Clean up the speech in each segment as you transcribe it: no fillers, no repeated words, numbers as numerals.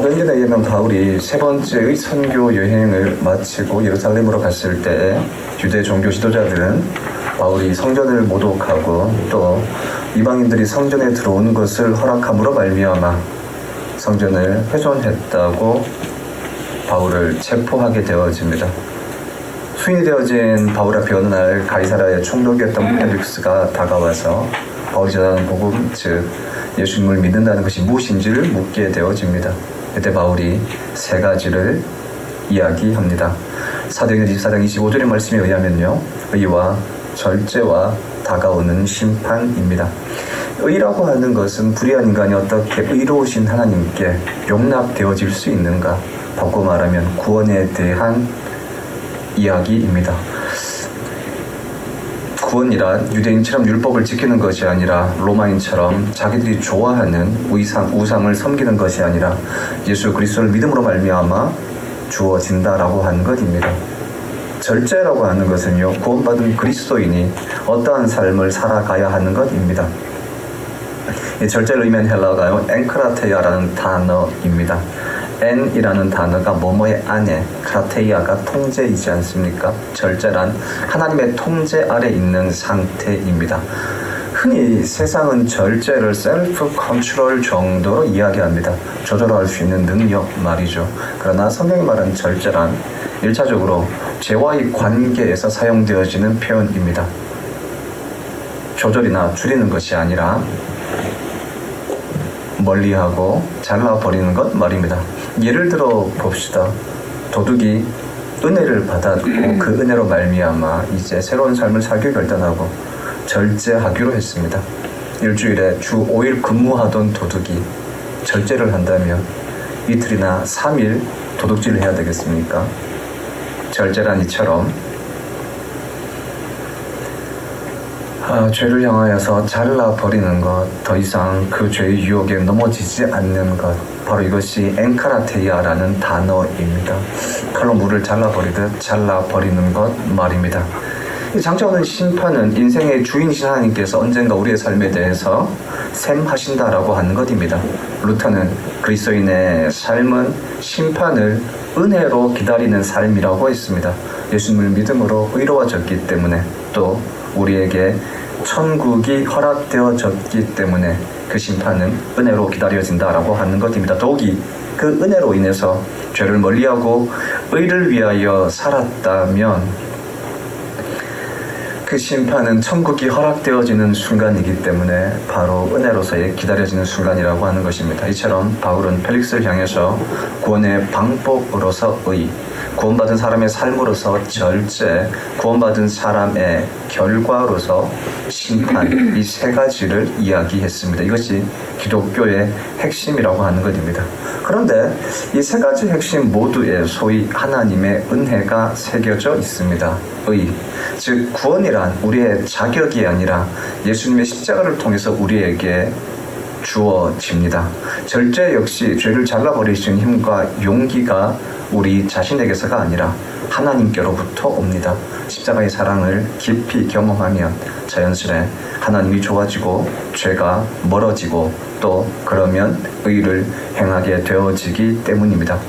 사도행전에 의하면 바울이 세 번째의 선교 여행을 마치고 예루살렘으로 갔을 때 유대 종교 지도자들은 바울이 성전을 모독하고 또 이방인들이 성전에 들어온 것을 허락함으로 말미암아 성전을 훼손했다고 바울을 체포하게 되어집니다. 수인이 되어진 바울 앞에 어느 날 가이사라의 총독이었던 펠릭스가 다가와서 바울이 전하는 복음, 즉 예수님을 믿는다는 것이 무엇인지를 묻게 되어집니다. 그때 바울이 세 가지를 이야기합니다. 사도행전 24장 25절의 말씀에 의하면요, 의와 절제와 다가오는 심판입니다. 의라고 하는 것은 불의한 인간이 어떻게 의로우신 하나님께 용납되어질 수 있는가? 바꿔 말하면 구원에 대한 이야기입니다. 구원이란 유대인처럼 율법을 지키는 것이 아니라 로마인처럼 자기들이 좋아하는 우상을 섬기는 것이 아니라 예수 그리스도를 믿음으로 말미암아 주어진다라고 하는 것입니다. 절제라고 하는 것은요, 구원받은 그리스도인이 어떠한 삶을 살아가야 하는 것입니다. 이 절제를 의미한 헬라어가요, 엔크라테이아라는 단어입니다. 엔이라는 단어가 뭐뭐의 안에, 크라테이아가 통제이지 않습니까? 절제란 하나님의 통제 아래 있는 상태입니다. 흔히 세상은 절제를 셀프 컨트롤 정도로 이야기합니다. 조절할 수 있는 능력 말이죠. 그러나 성경이 말하는 절제란 1차적으로 죄와의 관계에서 사용되어지는 표현입니다. 조절이나 줄이는 것이 아니라 멀리하고 잘라버리는 것 말입니다. 예를 들어 봅시다. 도둑이 은혜를 받았고 그 은혜로 말미암아 이제 새로운 삶을 살기 결단하고 절제하기로 했습니다. 일주일에 주 5일 근무하던 도둑이 절제를 한다면 이틀이나 3일 도둑질을 해야 되겠습니까? 절제란 이처럼 죄를 향하여서 잘라버리는 것, 더 이상 그 죄의 유혹에 넘어지지 않는 것, 바로 이것이 엔카라테이아라는 단어입니다. 칼로 물을 잘라버리듯 잘라버리는 것 말입니다. 이 장차오는 심판은 인생의 주인이신 하나님께서 언젠가 우리의 삶에 대해서 셈하신다라고 하는 것입니다. 루터는 그리스도인의 삶은 심판을 은혜로 기다리는 삶이라고 했습니다. 예수님을 믿음으로 의로워졌기 때문에 또 우리에게 천국이 허락되어졌기 때문에 그 심판은 은혜로 기다려진다라고 하는 것입니다. 더욱이 그 은혜로 인해서 죄를 멀리하고 의를 위하여 살았다면 그 심판은 천국이 허락되어지는 순간이기 때문에 바로 은혜로서의 기다려지는 순간이라고 하는 것입니다. 이처럼 바울은 펠릭스를 향해서 구원의 방법으로서 의, 구원받은 사람의 삶으로서 절제, 구원받은 사람의 결과로서 심판, 이 세 가지를 이야기했습니다. 이것이 기독교의 핵심이라고 하는 것입니다. 그런데 이 세 가지 핵심 모두에 소위 하나님의 은혜가 새겨져 있습니다. 의, 즉 구원이란 우리의 자격이 아니라 예수님의 십자가를 통해서 우리에게 주어집니다. 절제 역시 죄를 잘라버릴 수 있는 힘과 용기가 우리 자신에게서가 아니라 하나님께로부터 옵니다. 십자가의 사랑을 깊이 경험하면 자연스레 하나님이 좋아지고 죄가 멀어지고 또 그러면 의를 행하게 되어지기 때문입니다.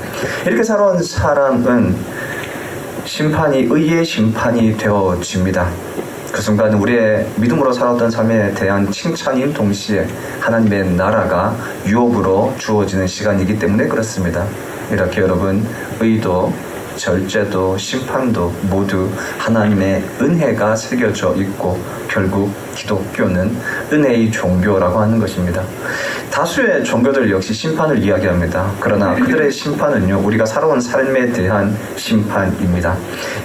이렇게 살아온 사람은 심판이 의의 심판이 되어집니다. 그 순간 우리의 믿음으로 살았던 삶에 대한 칭찬인 동시에 하나님의 나라가 유업으로 주어지는 시간이기 때문에 그렇습니다. 이렇게 여러분, 의도, 절제도, 심판도 모두 하나님의 은혜가 새겨져 있고 결국 기독교는 은혜의 종교라고 하는 것입니다. 다수의 종교들 역시 심판을 이야기합니다. 그러나 그들의 심판은요, 우리가 살아온 삶에 대한 심판입니다.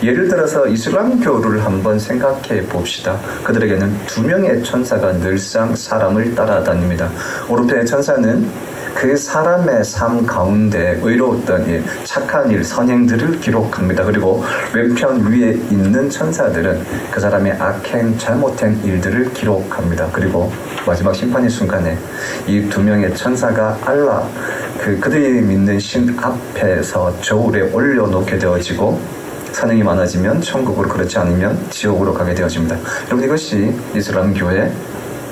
예를 들어서 이슬람교를 한번 생각해 봅시다. 그들에게는 2명의 천사가 늘상 사람을 따라다닙니다. 오른편의 천사는 그 사람의 삶 가운데 의로웠던 일, 착한 일, 선행들을 기록합니다. 그리고 왼편 위에 있는 천사들은 그 사람의 악행, 잘못된 일들을 기록합니다. 그리고 마지막 심판의 순간에 이 2명의 천사가 알라, 그들이 믿는 신 앞에서 저울에 올려놓게 되어지고 선행이 많아지면 천국으로, 그렇지 않으면 지옥으로 가게 되어집니다. 여러분, 이것이 이슬람교의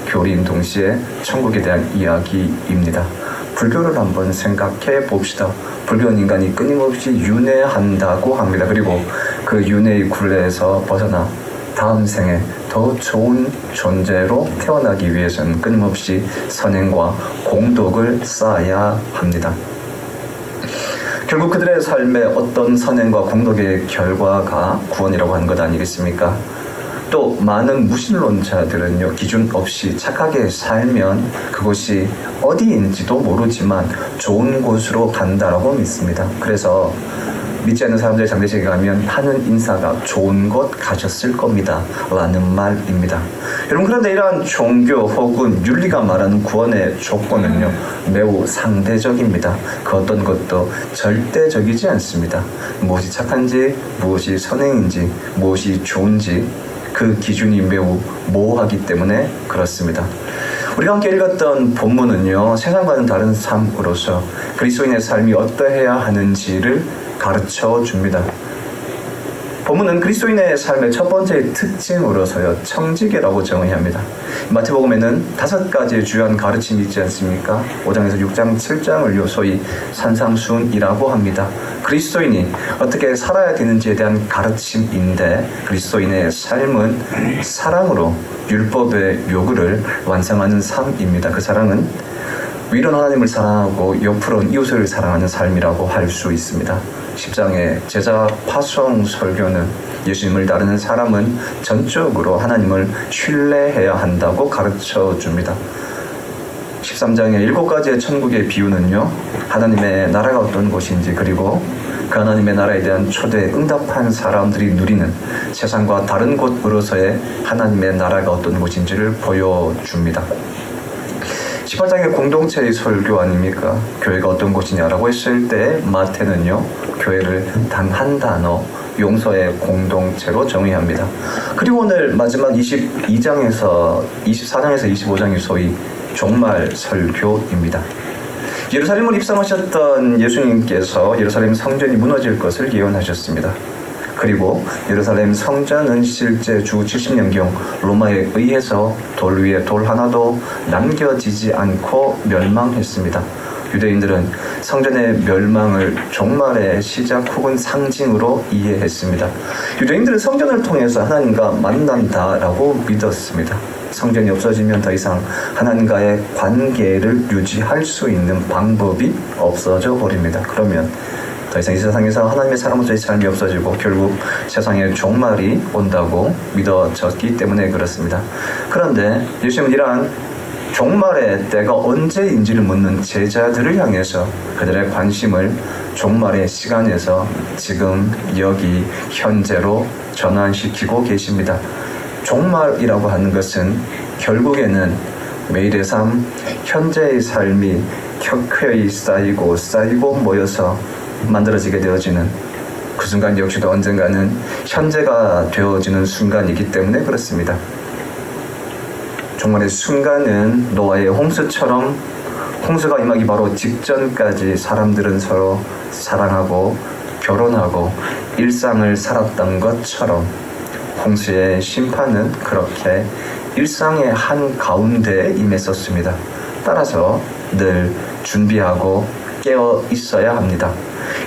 교리인 동시에 천국에 대한 이야기입니다. 불교를 한번 생각해 봅시다. 불교는 인간이 끊임없이 윤회한다고 합니다. 그리고 그 윤회의 굴레에서 벗어나 다음 생에 더 좋은 존재로 태어나기 위해서는 끊임없이 선행과 공덕을 쌓아야 합니다. 결국 그들의 삶에 어떤 선행과 공덕의 결과가 구원이라고 하는 것 아니겠습니까? 또 많은 무신론자들은요, 기준 없이 착하게 살면 그곳이 어디인지도 모르지만 좋은 곳으로 간다라고 믿습니다. 그래서 믿지 않는 사람들의 장례식에 가면 하는 인사가 좋은 곳 가셨을 겁니다 라는 말입니다. 여러분, 그런데 이러한 종교 혹은 윤리가 말하는 구원의 조건은요, 매우 상대적입니다. 그 어떤 것도 절대적이지 않습니다. 무엇이 착한지, 무엇이 선행인지, 무엇이 좋은지 그 기준이 매우 모호하기 때문에 그렇습니다. 우리가 함께 읽었던 본문은요, 세상과는 다른 삶으로서 그리스도인의 삶이 어떠해야 하는지를 가르쳐 줍니다. 본문은 그리스도인의 삶의 첫 번째 특징으로서요, 청지기라고 정의합니다. 마태복음에는 5가지의 주요한 가르침이 있지 않습니까? 5장에서 6장, 7장을 소위 산상순이라고 합니다. 그리스도인이 어떻게 살아야 되는지에 대한 가르침인데, 그리스도인의 삶은 사랑으로 율법의 요구를 완성하는 삶입니다. 그 사랑은 위로는 하나님을 사랑하고 옆으로는 이웃을 사랑하는 삶이라고 할 수 있습니다. 10장의 제자 파송 설교는 예수님을 따르는 사람은 전적으로 하나님을 신뢰해야 한다고 가르쳐 줍니다. 13장의 7가지의 천국의 비유는요, 하나님의 나라가 어떤 곳인지, 그리고 그 하나님의 나라에 대한 초대에 응답한 사람들이 누리는 세상과 다른 곳으로서의 하나님의 나라가 어떤 곳인지를 보여줍니다. 18장의 공동체의 설교 아닙니까? 교회가 어떤 곳이냐라고 했을 때 마태는요, 교회를 단 한 단어, 용서의 공동체로 정의합니다. 그리고 오늘 마지막 24장에서 25장이 소위 종말 설교입니다. 예루살렘을 입성하셨던 예수님께서 예루살렘 성전이 무너질 것을 예언하셨습니다. 그리고 예루살렘 성전은 실제 주 70년경 로마에 의해서 돌 위에 돌 하나도 남겨지지 않고 멸망했습니다. 유대인들은 성전의 멸망을 종말의 시작 혹은 상징으로 이해했습니다. 유대인들은 성전을 통해서 하나님과 만난다라고 믿었습니다. 성전이 없어지면 더 이상 하나님과의 관계를 유지할 수 있는 방법이 없어져 버립니다. 그러면 더 이상 이 세상에서 하나님의 사람으로서의 삶이 없어지고 결국 세상에 종말이 온다고 믿어졌기 때문에 그렇습니다. 그런데 예수님은 이러한 종말의 때가 언제인지를 묻는 제자들을 향해서 그들의 관심을 종말의 시간에서 지금 여기 현재로 전환시키고 계십니다. 종말이라고 하는 것은 결국에는 매일의 삶, 현재의 삶이 켜켜이 쌓이고 모여서 만들어지게 되어지는 그 순간 역시도 언젠가는 현재가 되어지는 순간이기 때문에 그렇습니다. 종말의 순간은 노아의 홍수처럼 홍수가 임하기 바로 직전까지 사람들은 서로 사랑하고 결혼하고 일상을 살았던 것처럼 홍수의 심판은 그렇게 일상의 한가운데에 임했었습니다. 따라서 늘 준비하고 깨어 있어야 합니다.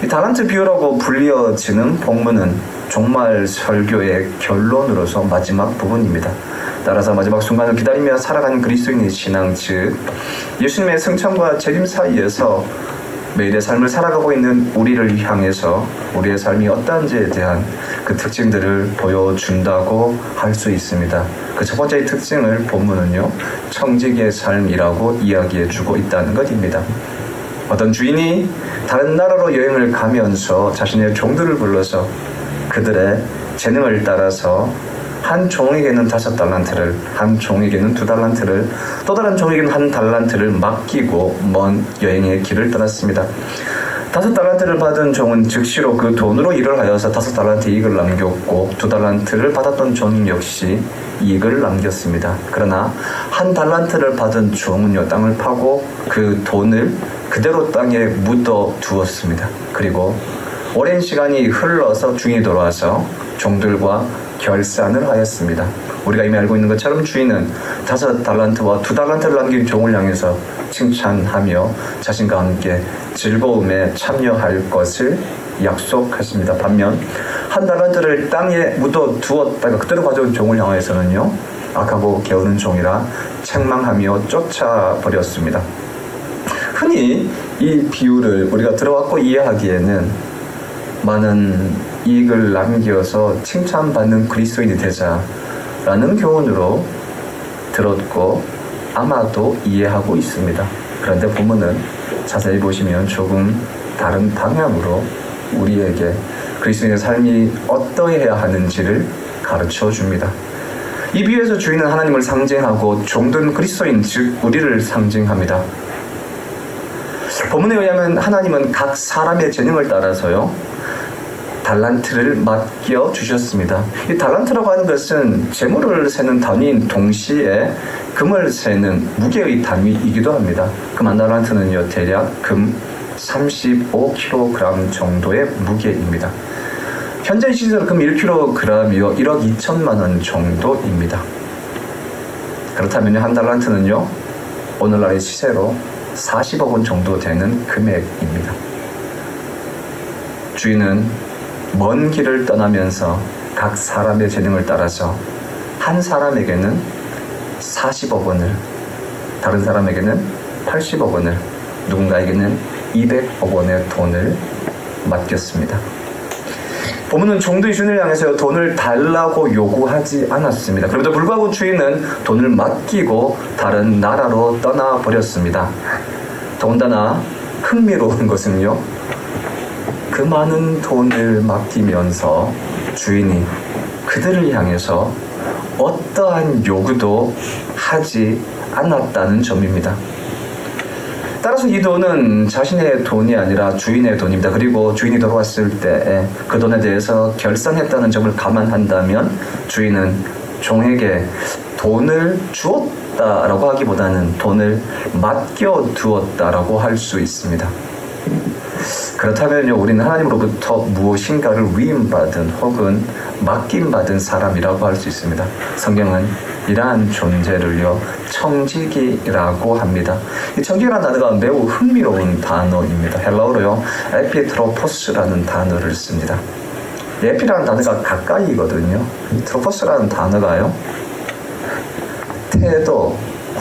이 달란트 비유라고 불리어지는 본문은 종말 설교의 결론으로서 마지막 부분입니다. 따라서 마지막 순간을 기다리며 살아가는 그리스도인의 신앙, 즉 예수님의 승천과 재림 사이에서 매일의 삶을 살아가고 있는 우리를 향해서 우리의 삶이 어떠한지에 대한 그 특징들을 보여준다고 할 수 있습니다. 그 첫 번째 특징을 본문은요, 청지기의 삶이라고 이야기해주고 있다는 것입니다. 어떤 주인이 다른 나라로 여행을 가면서 자신의 종들을 불러서 그들의 재능을 따라서 한 종에게는 5달란트를, 한 종에게는 2달란트를, 또 다른 종에게는 1달란트를 맡기고 먼 여행의 길을 떠났습니다. 5달란트를 받은 종은 즉시로 그 돈으로 일을 하여서 5달란트 이익을 남겼고 2달란트를 받았던 종 역시 이익을 남겼습니다. 그러나 1달란트를 받은 종은요, 땅을 파고 그 돈을 그대로 땅에 묻어 두었습니다. 그리고 오랜 시간이 흘러서 주인이 돌아와서 종들과 결산을 하였습니다. 우리가 이미 알고 있는 것처럼 주인은 5달란트와 2달란트를 남긴 종을 향해서 칭찬하며 자신과 함께 즐거움에 참여할 것을 약속하십니다. 반면 1달란트를 땅에 묻어두었다가 그대로 가져온 종을 향해서는요, 악하고 게으른 종이라 책망하며 쫓아버렸습니다. 흔히 이 비유를 우리가 들어왔고 이해하기에는 많은 이익을 남겨서 칭찬받는 그리스도인이 되자라는 교훈으로 들었고 아마도 이해하고 있습니다. 그런데 본문은 자세히 보시면 조금 다른 방향으로 우리에게 그리스도인의 삶이 어떠해야 하는지를 가르쳐 줍니다. 이 비유에서 주인은 하나님을 상징하고 종들은 그리스도인 즉 우리를 상징합니다. 본문에 의하면 하나님은 각 사람의 재능을 따라서요 달란트를 맡겨 주셨습니다. 이 달란트라고 하는 것은 재물을 세는 단위인 동시에 금을 세는 무게의 단위이기도 합니다. 금 한 달란트는요 대략 금 35kg 정도의 무게입니다. 현재 시세로 금 1kg이요 1억 2천만 원 정도입니다. 그렇다면 한 달란트는요 오늘날의 시세로 40억 원 정도 되는 금액입니다. 주인은 먼 길을 떠나면서 각 사람의 재능을 따라서 한 사람에게는 40억 원을, 다른 사람에게는 80억 원을, 누군가에게는 200억 원의 돈을 맡겼습니다. 본문은 종들이 주인을 향해서 돈을 달라고 요구하지 않았습니다. 그럼에도 불구하고 주인은 돈을 맡기고 다른 나라로 떠나버렸습니다. 더군다나 흥미로운 것은요, 그 많은 돈을 맡기면서 주인이 그들을 향해서 어떠한 요구도 하지 않았다는 점입니다. 따라서 이 돈은 자신의 돈이 아니라 주인의 돈입니다. 그리고 주인이 돌아왔을 때 그 돈에 대해서 결산했다는 점을 감안한다면 주인은 종에게 돈을 주었다라고 하기보다는 돈을 맡겨두었다라고 할 수 있습니다. 그렇다면요, 우리는 하나님으로부터 무엇인가를 위임받은 혹은 맡김받은 사람이라고 할 수 있습니다. 성경은 이러한 존재를요, 청지기라고 합니다. 이 청지기라는 단어가 매우 흥미로운 단어입니다. 헬라어로요, 에피트로포스라는 단어를 씁니다. 에피라는 단어가 가까이거든요. 트로포스라는 단어가요, 태도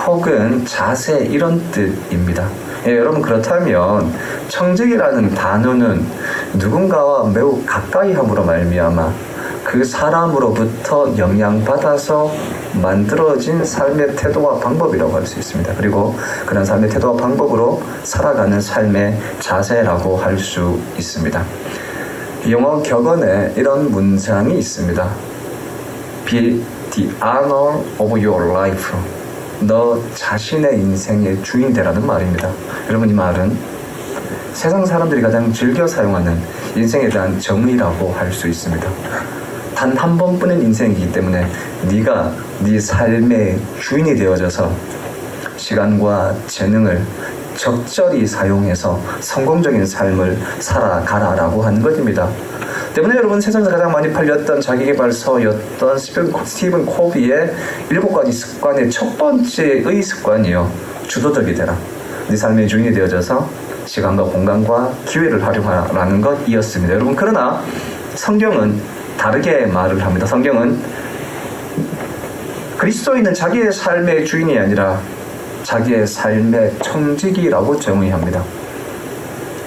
혹은 자세 이런 뜻입니다. 예, 여러분 그렇다면 청직이라는 단어는 누군가와 매우 가까이 함으로 말미암아 그 사람으로부터 영향받아서 만들어진 삶의 태도와 방법이라고 할 수 있습니다. 그리고 그런 삶의 태도와 방법으로 살아가는 삶의 자세라고 할 수 있습니다. 영어 격언에 이런 문장이 있습니다. Be the honor of your life. 너 자신의 인생의 주인 되라는 말입니다. 여러분, 이 말은 세상 사람들이 가장 즐겨 사용하는 인생에 대한 정의라고 할 수 있습니다. 단 한 번뿐인 인생이기 때문에 네가 네 삶의 주인이 되어져서 시간과 재능을 적절히 사용해서 성공적인 삶을 살아가라라고 하는 것입니다. 때문에 여러분, 세상에서 가장 많이 팔렸던 자기계발서였던 스티븐 코비의 7가지 습관의 첫 번째의 습관이요, 주도적이 되라. 네 삶의 주인이 되어져서 시간과 공간과 기회를 활용하라는 것이었습니다. 여러분, 그러나 성경은 다르게 말을 합니다. 성경은 그리스도인은 자기의 삶의 주인이 아니라 자기의 삶의 청지기라고 정의합니다.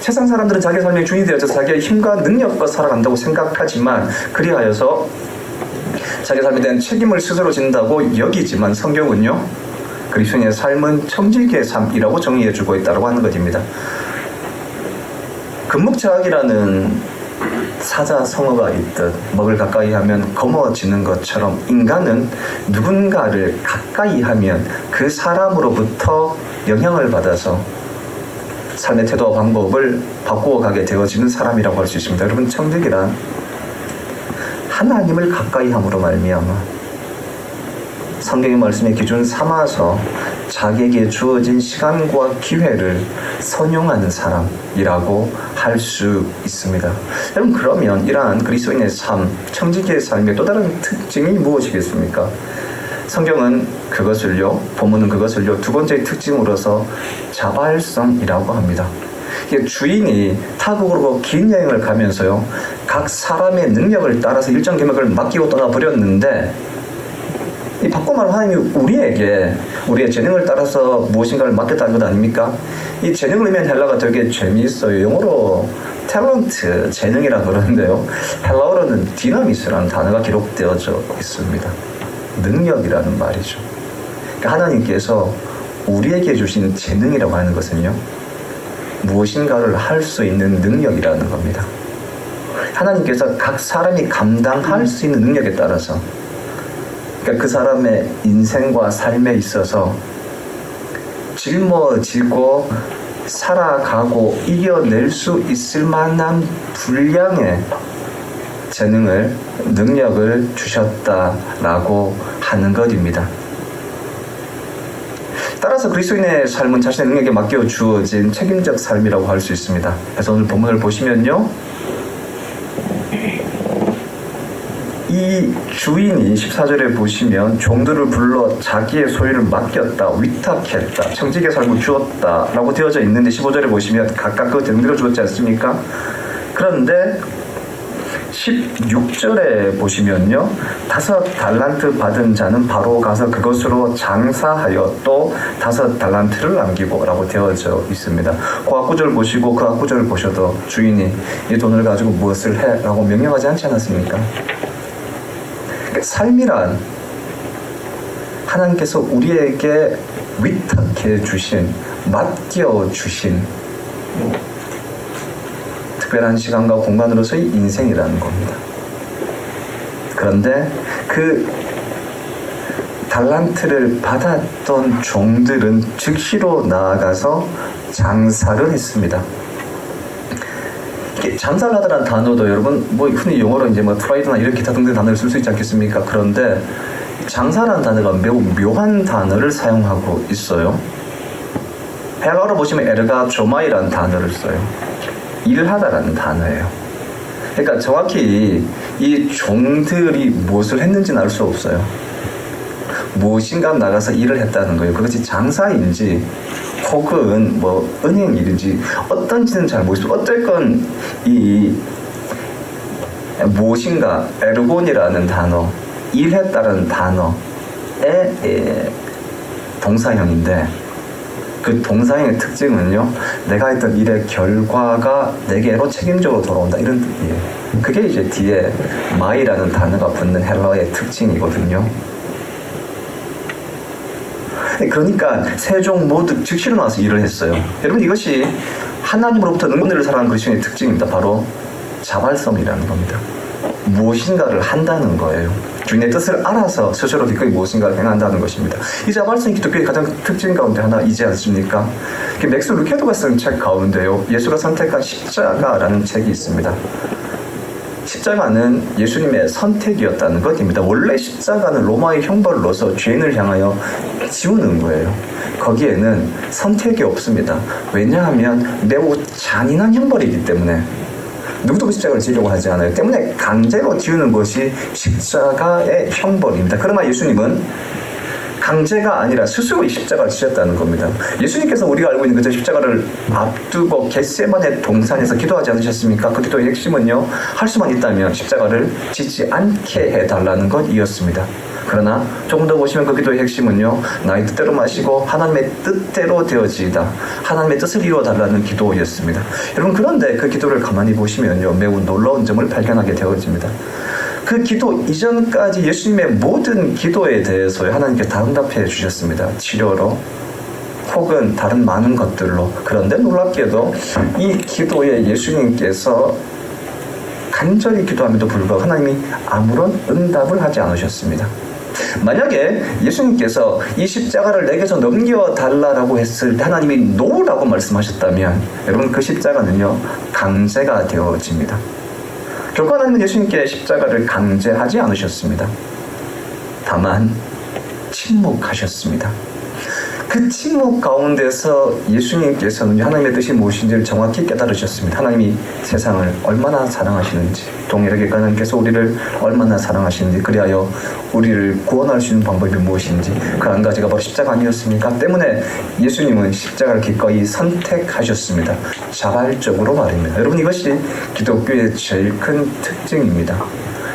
세상 사람들은 자기의 삶의 주인이 되어서 자기의 힘과 능력과 살아간다고 생각하지만 그리하여서 자기의 삶에 대한 책임을 스스로 진다고 여기지만 성경은요, 그리스도인의 삶은 청지기의 삶이라고 정의해주고 있다고 하는 것입니다. 금묵자학이라는 사자성어가 있듯 먹을 가까이 하면 검어지는 것처럼 인간은 누군가를 가까이 하면 그 사람으로부터 영향을 받아서 삶의 태도와 방법을 바꾸어가게 되어지는 사람이라고 할 수 있습니다. 여러분, 청지기란 하나님을 가까이 함으로 말미암아 성경의 말씀에 기준 삼아서 자기에게 주어진 시간과 기회를 선용하는 사람이라고 할 수 있습니다. 여러분, 그러면 이러한 그리스도인의 삶, 청지기의 삶의 또 다른 특징이 무엇이겠습니까? 성경은 그것을요, 본문은 그것을요, 두 번째 특징으로서 자발성이라고 합니다. 주인이 타국으로 긴 여행을 가면서요, 각 사람의 능력을 따라서 일정 금액을 맡기고 떠나버렸는데, 이 바꿔 말하면 하나님이 우리의 재능을 따라서 무엇인가를 맡겼다는 것 아닙니까? 이 재능을 의미한 헬라가 되게 재미있어요. 영어로 탤런트, 재능이라고 그러는데요, 헬라어로는 디나미스라는 단어가 기록되어져 있습니다. 능력이라는 말이죠. 그러니까 하나님께서 우리에게 주신 재능이라고 하는 것은요, 무엇인가를 할 수 있는 능력이라는 겁니다. 하나님께서 각 사람이 감당할 수 있는 능력에 따라서, 그러니까 그 사람의 인생과 삶에 있어서 짊어지고 살아가고 이겨낼 수 있을 만한 분량의 재능을, 능력을 주셨다라고 하는 것입니다. 따라서 그리스도인의 삶은 자신의 능력에 맡겨 주어진 책임적 삶이라고 할 수 있습니다. 그래서 오늘 본문을 보시면요, 이 주인이 14절에 보시면 종들을 불러 자기의 소유를 맡겼다, 위탁했다, 청지기의 삶을 주었다 라고 되어져 있는데, 15절에 보시면 각각 그 등들을 주었지 않습니까? 그런데 16절에 보시면요, 5달란트 받은 자는 바로 가서 그것으로 장사하여 또 5달란트를 남기고 라고 되어져 있습니다. 그 앞구절 보시고 그 앞구절을 보셔도 주인이 이 돈을 가지고 무엇을 해? 라고 명령하지 않지 않았습니까? 삶이란 하나님께서 우리에게 위탁해 주신, 맡겨 주신 특별한 시간과 공간으로서의 인생이라는 겁니다. 그런데 그 달란트를 받았던 종들은 즉시로 나아가서 장사를 했습니다. 장사를 하다라는 단어도 여러분 흔히 영어로 트레이드나 이런 기타 등등 단어를 쓸 수 있지 않겠습니까? 그런데 장사라는 단어가 매우 묘한 단어를 사용하고 있어요. 헬라어로 보시면 에르가 조마이라는 단어를 써요. 일하다라는 단어예요. 그러니까 정확히 이 종들이 무엇을 했는지는 알 수 없어요. 무엇인가 나가서 일을 했다는 거예요. 그것이 장사인지 혹은 은행 일인지 어떤지는 잘 모르겠어요. 어쨌건 이 무엇인가, 에르곤이라는 단어, 일했다는 단어의 동사형인데, 그 동사형의 특징은요, 내가 했던 일의 결과가 내게로 책임적으로 돌아온다, 이런 뜻이에요. 그게 이제 뒤에 마이라는 단어가 붙는 헬라어의 특징이거든요. 그러니까 세종 모두 즉시로 나와서 일을 했어요. 여러분, 이것이 하나님으로부터 은혜를 사랑하는 그리스도인의 특징입니다. 바로 자발성이라는 겁니다. 무엇인가를 한다는 거예요. 주인의 뜻을 알아서 스스로 기꺼이 무엇인가를 행한다는 것입니다. 이 자발성이 기독교의 가장 특징 가운데 하나이지 않습니까? 맥스 루케도가 쓴 책 가운데요, 예수가 선택한 십자가라는 책이 있습니다. 십자가는 예수님의 선택이었다는 것입니다. 원래 십자가는 로마의 형벌을 넣어서 죄인을 향하여 지우는 거예요. 거기에는 선택이 없습니다. 왜냐하면 매우 잔인한 형벌이기 때문에 누구도 그 십자가를 지으려고 하지 않아요. 때문에 강제로 지우는 것이 십자가의 형벌입니다. 그러나 예수님은 강제가 아니라 스스로 이 십자가를 지셨다는 겁니다. 예수님께서 우리가 알고 있는 그 십자가를 앞두고 겟세마네 동산에서 기도하지 않으셨습니까? 그 기도의 핵심은요, 할 수만 있다면 십자가를 지지 않게 해달라는 것이었습니다. 그러나 조금 더 보시면 그 기도의 핵심은요, 나의 뜻대로 마시고 하나님의 뜻대로 되어지이다, 하나님의 뜻을 이루어달라는 기도였습니다. 여러분, 그런데 그 기도를 가만히 보시면요, 매우 놀라운 점을 발견하게 되어집니다. 그 기도 이전까지 예수님의 모든 기도에 대해서 하나님께 다 응답해 주셨습니다. 치료로 혹은 다른 많은 것들로. 그런데 놀랍게도 이 기도에 예수님께서 간절히 기도함에도 불구하고 하나님이 아무런 응답을 하지 않으셨습니다. 만약에 예수님께서 이 십자가를 내게서 넘겨달라고 했을 때 하나님이 노라고 말씀하셨다면, 여러분, 그 십자가는요, 강제가 되어집니다. 결코 하나님은 예수님께 십자가를 강제하지 않으셨습니다. 다만 침묵하셨습니다. 그 침묵 가운데서 예수님께서는 하나님의 뜻이 무엇인지를 정확히 깨달으셨습니다. 하나님이 세상을 얼마나 사랑하시는지, 동일하게 하나님께서 우리를 얼마나 사랑하시는지, 그리하여 우리를 구원할 수 있는 방법이 무엇인지, 그 한 가지가 바로 십자가 아니었습니까? 때문에 예수님은 십자가를 기꺼이 선택하셨습니다. 자발적으로 말입니다. 여러분, 이것이 기독교의 제일 큰 특징입니다.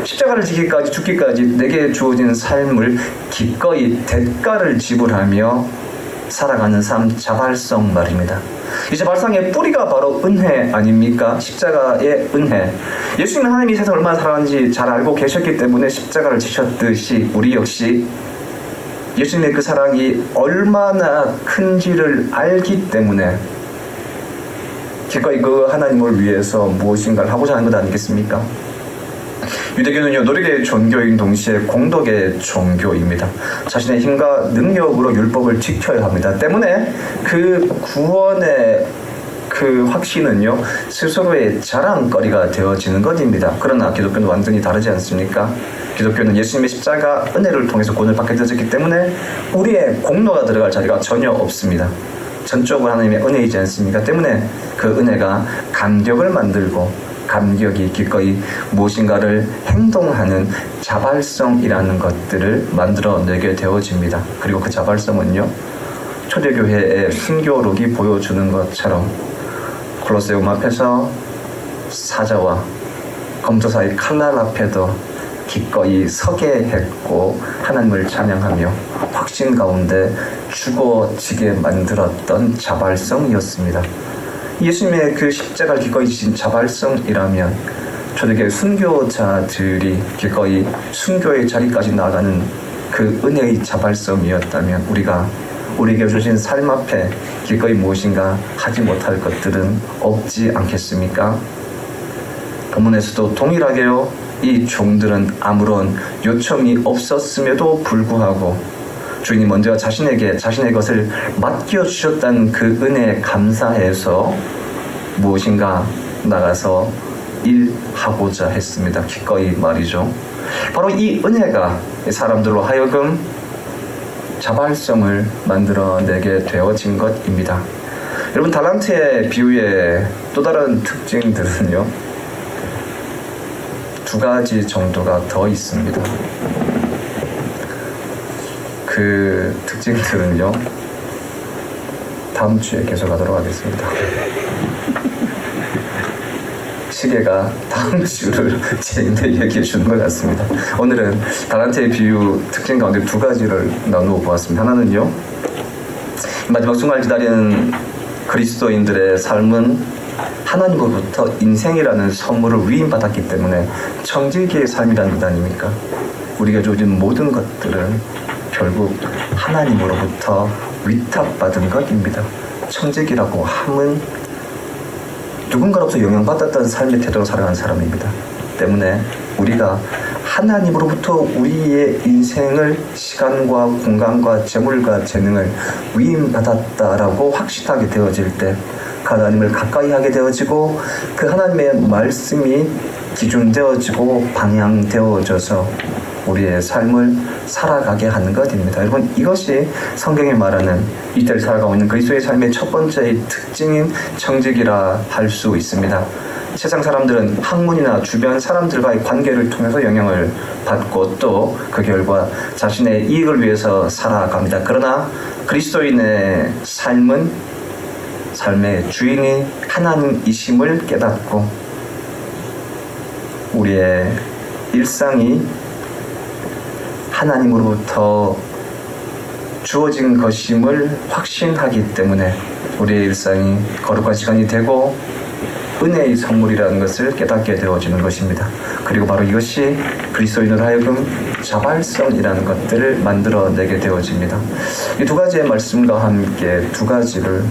십자가를 지기까지, 죽기까지 내게 주어진 삶을 기꺼이 대가를 지불하며 살아가는 삶, 자발성 말입니다. 이 자발성의 뿌리가 바로 은혜 아닙니까? 십자가의 은혜. 예수님은 하나님이 세상을 얼마나 사랑하는지 잘 알고 계셨기 때문에 십자가를 지셨듯이 우리 역시 예수님의 그 사랑이 얼마나 큰지를 알기 때문에 기꺼이 그 하나님을 위해서 무엇인가를 하고자 하는 것 아니겠습니까? 유대교는요, 노력의 종교인 동시에 공덕의 종교입니다. 자신의 힘과 능력으로 율법을 지켜야 합니다. 때문에 그 구원의 그 확신은요, 스스로의 자랑거리가 되어지는 것입니다. 그러나 기독교는 완전히 다르지 않습니까? 기독교는 예수님의 십자가 은혜를 통해서 구원을 받게 되었기 때문에 우리의 공로가 들어갈 자리가 전혀 없습니다. 전적으로 하나님의 은혜이지 않습니까? 때문에 그 은혜가 감격을 만들고, 감격이 기꺼이 무엇인가를 행동하는 자발성이라는 것들을 만들어내게 되어집니다. 그리고 그 자발성은요, 초대교회의 순교록이 보여주는 것처럼 콜로세움 앞에서 사자와 검도사의 칼날 앞에도 기꺼이 서게 했고 하나님을 찬양하며 확신 가운데 죽어지게 만들었던 자발성이었습니다. 예수님의 그 십자가를 기꺼이 지신 자발성이라면 초대교회 순교자들이 기꺼이 순교의 자리까지 나아가는 그 은혜의 자발성이었다면 우리에게 주신 삶 앞에 기꺼이 무엇인가 하지 못할 것들은 없지 않겠습니까? 본문에서도 동일하게요, 이 종들은 아무런 요청이 없었음에도 불구하고 주인이 먼저 자신에게 자신의 것을 맡겨주셨다는 그 은혜에 감사해서 무엇인가 나가서 일하고자 했습니다. 기꺼이 말이죠. 바로 이 은혜가 사람들로 하여금 자발성을 만들어내게 되어진 것입니다. 여러분, 달란트의 비유의 또 다른 특징들은요, 두 가지 정도가 더 있습니다. 그 특징들은요, 다음 주에 계속하도록 하겠습니다. 시계가 다음 주를 제인데 얘기해 주는 것 같습니다. 오늘은 달란트의 비유 특징 가운데 두 가지를 나누어 보았습니다. 하나는요, 마지막 순간을 기다리는 그리스도인들의 삶은 하나님으로부터 인생이라는 선물을 위임받았기 때문에 청지기의 삶이라는 것 아닙니까? 우리가 주어진 모든 것들은 결국 하나님으로부터 위탁받은 것입니다. 청지기라고 함은 누군가로부터 영향받았던 삶의 태도로 살아간 사람입니다. 때문에 우리가 하나님으로부터 우리의 인생을 시간과 공간과 재물과 재능을 위임받았다라고 확신하게 되어질 때 그 하나님을 가까이 하게 되어지고 그 하나님의 말씀이 기준되어지고 방향되어져서 우리의 삶을 살아가게 하는 것입니다. 여러분, 이것이 성경이 말하는 이때를 살아가고 있는 그리스도의 삶의 첫 번째의 특징인 청지기라 할 수 있습니다. 세상 사람들은 학문이나 주변 사람들과의 관계를 통해서 영향을 받고 또 그 결과 자신의 이익을 위해서 살아갑니다. 그러나 그리스도인의 삶은 삶의 주인이 하나님이심을 깨닫고 우리의 일상이 하나님으로부터 주어진 것임을 확신하기 때문에 우리의 일상이 거룩한 시간이 되고 은혜의 선물이라는 것을 깨닫게 되어지는 것입니다. 그리고 바로 이것이 그리스도인으로 하여금 자발성이라는 것들을 만들어내게 되어집니다. 이 두 가지의 말씀과 함께 두 가지를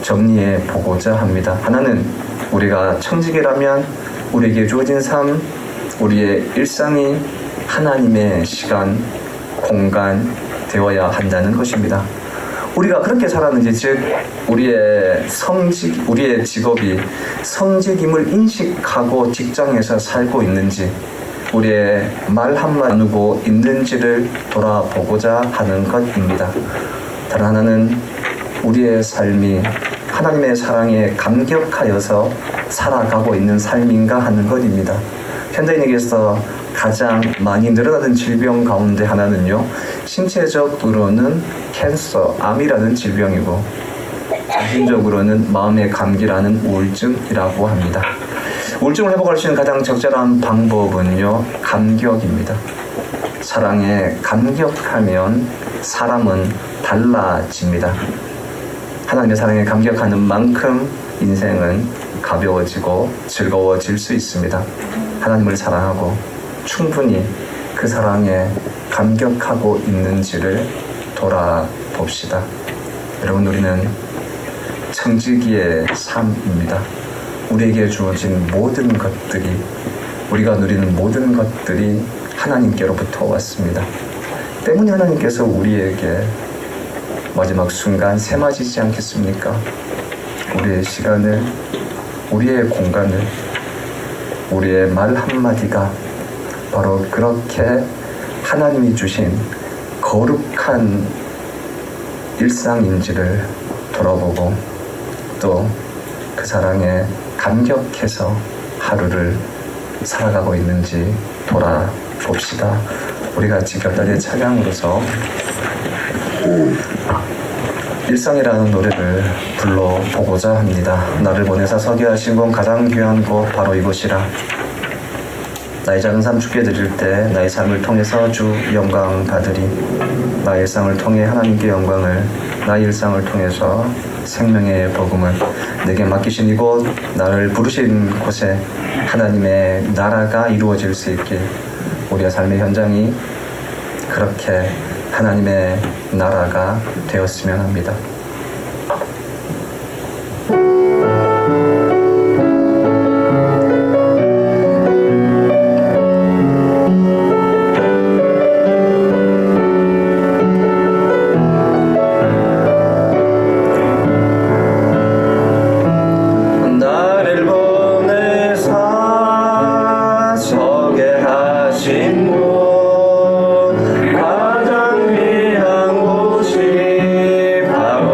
정리해 보고자 합니다. 하나는 우리가 청지기라면 우리에게 주어진 삶, 우리의 일상이 하나님의 시간, 공간 되어야 한다는 것입니다. 우리가 그렇게 살았는지, 즉 우리의 직업이 성직임을 인식하고 직장에서 살고 있는지, 우리의 말 한마디 나누고 있는지를 돌아보고자 하는 것입니다. 다른 하나는 우리의 삶이 하나님의 사랑에 감격하여서 살아가고 있는 삶인가 하는 것입니다. 현대인에게서 가장 많이 늘어나는 질병 가운데 하나는요, 신체적으로는 캔서, 암이라는 질병이고 정신적으로는 마음의 감기라는 우울증이라고 합니다. 우울증을 회복할 수 있는 가장 적절한 방법은요, 감격입니다. 사랑에 감격하면 사람은 달라집니다. 하나님의 사랑에 감격하는 만큼 인생은 가벼워지고 즐거워질 수 있습니다. 하나님을 사랑하고 충분히 그 사랑에 감격하고 있는지를 돌아봅시다. 여러분, 우리는 청지기의 삶입니다. 우리에게 주어진 모든 것들이, 우리가 누리는 모든 것들이 하나님께로부터 왔습니다. 때문에 하나님께서 우리에게 마지막 순간 세마지지 않겠습니까? 우리의 시간을, 우리의 공간을, 우리의 말 한마디가 바로 그렇게 하나님이 주신 거룩한 일상인지를 돌아보고 또 그 사랑에 감격해서 하루를 살아가고 있는지 돌아봅시다. 우리 같이 결단의 찬양으로서 일상이라는 노래를 불러보고자 합니다. 나를 보내사 서게 하신 곳, 가장 귀한 곳 바로 이곳이라. 나의 작은 삶 주께 드릴 때 나의 삶을 통해서 주 영광 받으리. 나의 일상을 통해 하나님께 영광을, 나의 일상을 통해서 생명의 복음을, 내게 맡기신 이곳, 나를 부르신 곳에 하나님의 나라가 이루어질 수 있길, 우리의 삶의 현장이 그렇게 하나님의 나라가 되었으면 합니다. 가장 귀한 곳이 바로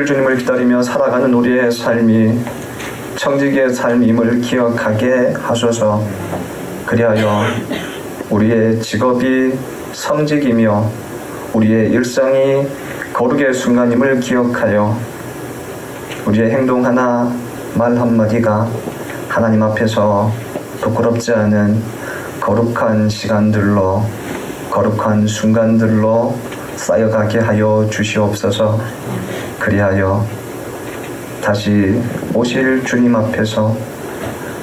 오실 주님을 기다리며 살아가는 우리의 삶이 청지기의 삶임을 기억하게 하소서. 그리하여 우리의 직업이 성직이며 우리의 일상이 거룩의 순간임을 기억하여 우리의 행동 하나, 말 한마디가 하나님 앞에서 부끄럽지 않은 거룩한 시간들로, 거룩한 순간들로 쌓여가게 하여 주시옵소서. 그리하여 다시 오실 주님 앞에서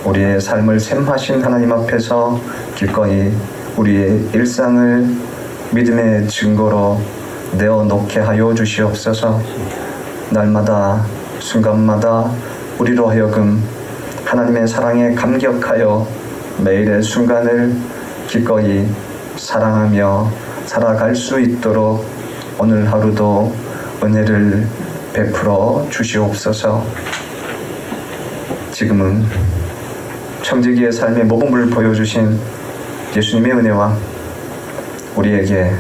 우리의 삶을 샘하신 하나님 앞에서 기꺼이 우리의 일상을 믿음의 증거로 내어놓게 하여 주시옵소서. 날마다 순간마다 우리로 하여금 하나님의 사랑에 감격하여 매일의 순간을 기꺼이 사랑하며 살아갈 수 있도록 오늘 하루도 은혜를 베풀어 주시옵소서. 지금은 청지기의 삶의 모범을 보여주신 예수님의 은혜와 우리에게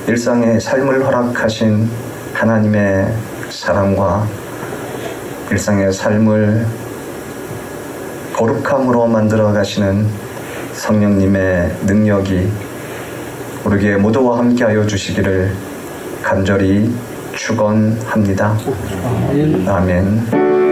일상의 삶을 허락하신 하나님의 사랑과 일상의 삶을 거룩함으로 만들어 가시는 성령님의 능력이 우리에게 모두와 함께하여 주시기를 간절히 축원합니다. 아멘.